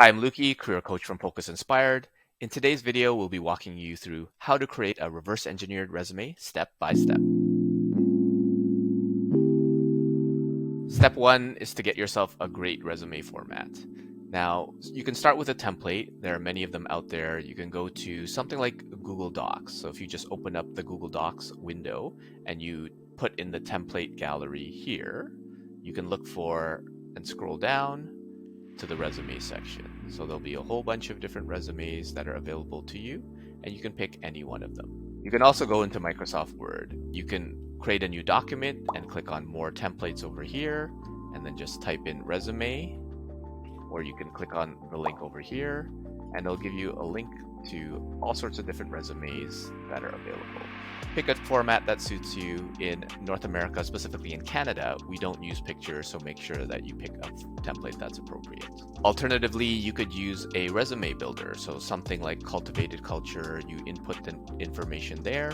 Hi, I'm Luki, career coach from Focus Inspired. In today's video, we'll be walking you through how to create a reverse engineered resume step by step. Step one is to get yourself a great resume format. Now, you can start with a template. There are many of them out there. You can go to something like Google Docs. So if you just open up the Google Docs window and you put in the template gallery here, you can look for and scroll down to the resume section. So there'll be a whole bunch of different resumes that are available to you, and you can pick any one of them. You can also go into Microsoft Word. You can create a new document and click on more templates over here, and then just type in resume, or you can click on the link over here, and it'll give you a link to all sorts of different resumes that are available. Pick a format that suits you. In North America, specifically in Canada, we don't use pictures, so make sure that you pick a template that's appropriate. Alternatively, you could use a resume builder, so something like Cultivated Culture. You input the information there,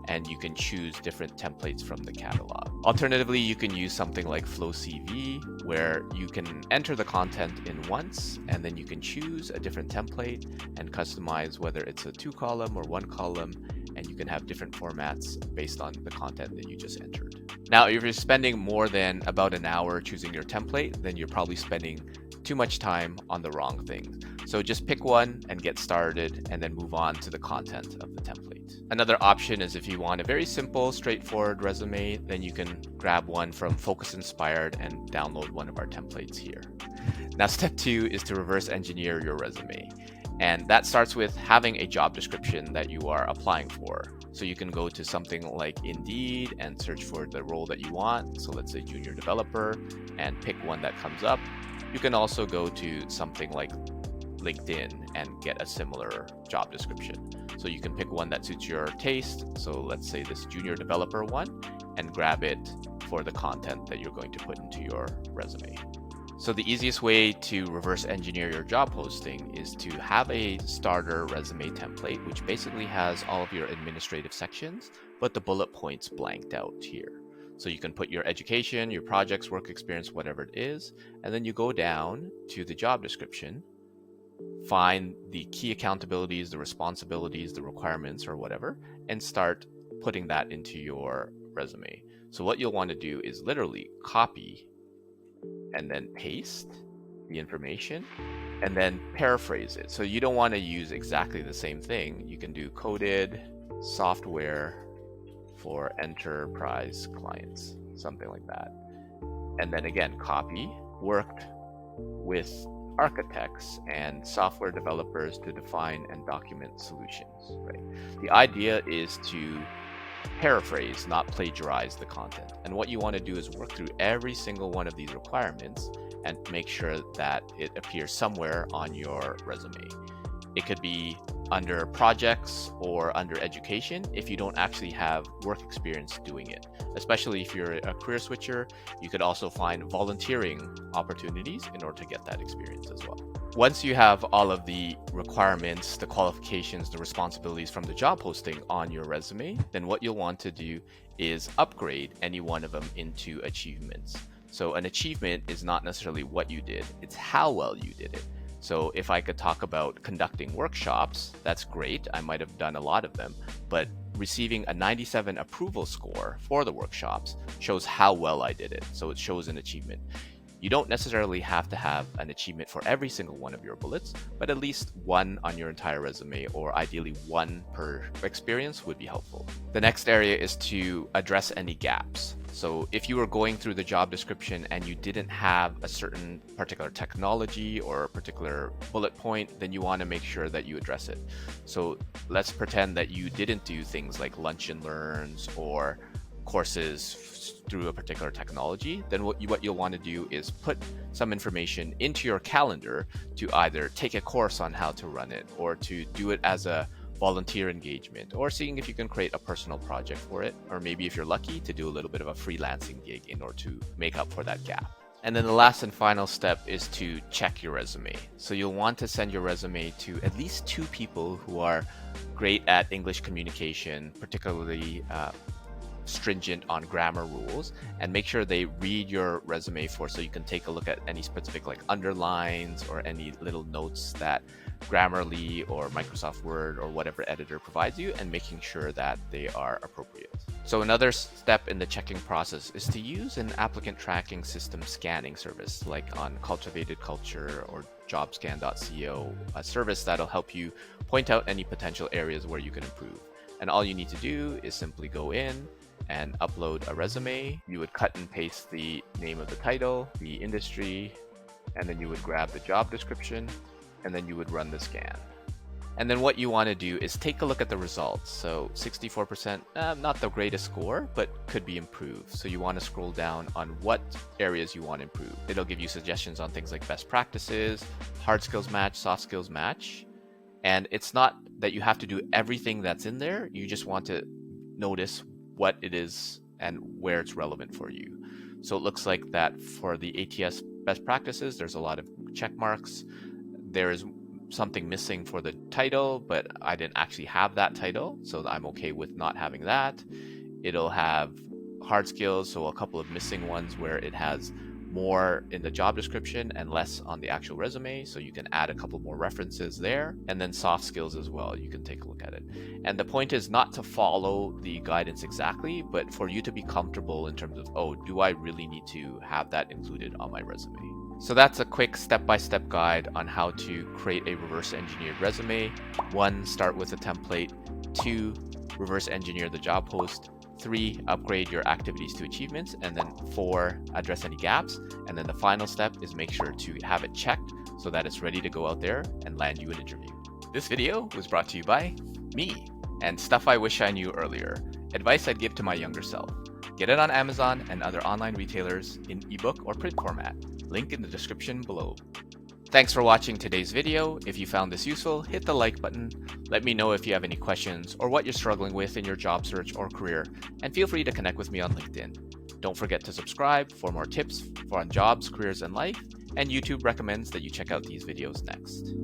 and you can choose different templates from the catalog. Alternatively, you can use something like Flow CV, where you can enter the content in once, and then you can choose a different template and customize whether it's a 2-column or 1-column, and you can have different formats based on the content that you just entered. Now, if you're spending more than about an hour choosing your template, then you're probably spending too much time on the wrong thing. So just pick one and get started, and then move on to the content of the template. Another option is if you want a very simple, straightforward resume, then you can grab one from Focus Inspired and download one of our templates here. Now, step two is to reverse engineer your resume. And that starts with having a job description that you are applying for. So you can go to something like Indeed and search for the role that you want. So let's say junior developer, and pick one that comes up. You can also go to something like LinkedIn and get a similar job description. So you can pick one that suits your taste. So let's say this junior developer one, and grab it for the content that you're going to put into your resume. So the easiest way to reverse engineer your job posting is to have a starter resume template, which basically has all of your administrative sections, but the bullet points blanked out here. So you can put your education, your projects, work experience, whatever it is, and then you go down to the job description, find the key accountabilities, the responsibilities, the requirements, or whatever, and start putting that into your resume. So what you'll want to do is literally copy and then paste the information and then paraphrase it. So you don't want to use exactly the same thing. You can do coded software for enterprise clients, something like that. And then again, copy, worked with architects and software developers to define and document solutions, right? The idea is to paraphrase, not plagiarize the content. And what you want to do is work through every single one of these requirements and make sure that it appears somewhere on your resume. It could be under projects or under education if you don't actually have work experience doing it. Especially if you're a career switcher, you could also find volunteering opportunities in order to get that experience as well. Once you have all of the requirements, the qualifications, the responsibilities from the job posting on your resume, then what you'll want to do is upgrade any one of them into achievements. So an achievement is not necessarily what you did, it's how well you did it. So if I could talk about conducting workshops, that's great. I might have done a lot of them, but receiving a 97 approval score for the workshops shows how well I did it. So it shows an achievement. You don't necessarily have to have an achievement for every single one of your bullets, but at least one on your entire resume, or ideally one per experience, would be helpful. The next area is to address any gaps. So if you were going through the job description and you didn't have a certain particular technology or a particular bullet point, then you want to make sure that you address it. So let's pretend that you didn't do things like lunch and learns or courses through a particular technology. Then what you'll want to do is put some information into your calendar to either take a course on how to run it, or to do it as a volunteer engagement, or seeing if you can create a personal project for it, or maybe if you're lucky to do a little bit of a freelancing gig in order to make up for that gap. And then the last and final step is to check your resume. So you'll want to send your resume to at least 2 people who are great at English communication, particularly stringent on grammar rules, and make sure they read your resume so you can take a look at any specific like underlines or any little notes that Grammarly or Microsoft Word or whatever editor provides you, and making sure that they are appropriate. So another step in the checking process is to use an applicant tracking system scanning service like on Cultivated Culture or jobscan.co, a service that'll help you point out any potential areas where you can improve. And all you need to do is simply go in and upload a resume. You would cut and paste the name of the title, the industry, and then you would grab the job description, and then you would run the scan. And then what you want to do is take a look at the results. So 64%, not the greatest score, but could be improved. So you want to scroll down on what areas you want to improve. It'll give you suggestions on things like best practices, hard skills match, soft skills match. And it's not that you have to do everything that's in there. You just want to notice what it is and where it's relevant for you. So it looks like that for the ATS best practices, there's a lot of check marks. There is something missing for the title, but I didn't actually have that title, so I'm okay with not having that. It'll have hard skills, so a couple of missing ones where it has more in the job description and less on the actual resume, so you can add a couple more references there. And then soft skills as well, you can take a look at it. And the point is not to follow the guidance exactly, but for you to be comfortable in terms of, oh, do I really need to have that included on my resume? So that's a quick step-by-step guide on how to create a reverse engineered resume. 1, start with a template. 2, reverse engineer the job post. 3, upgrade your activities to achievements. And then 4, address any gaps. And then the final step is make sure to have it checked so that it's ready to go out there and land you an interview. This video was brought to you by me and stuff I wish I knew earlier. Advice I'd give to my younger self. Get it on Amazon and other online retailers in ebook or print format. Link in the description below. Thanks for watching today's video. If you found this useful, hit the like button. Let me know if you have any questions or what you're struggling with in your job search or career, and feel free to connect with me on LinkedIn. Don't forget to subscribe for more tips on jobs, careers, and life, and YouTube recommends that you check out these videos next.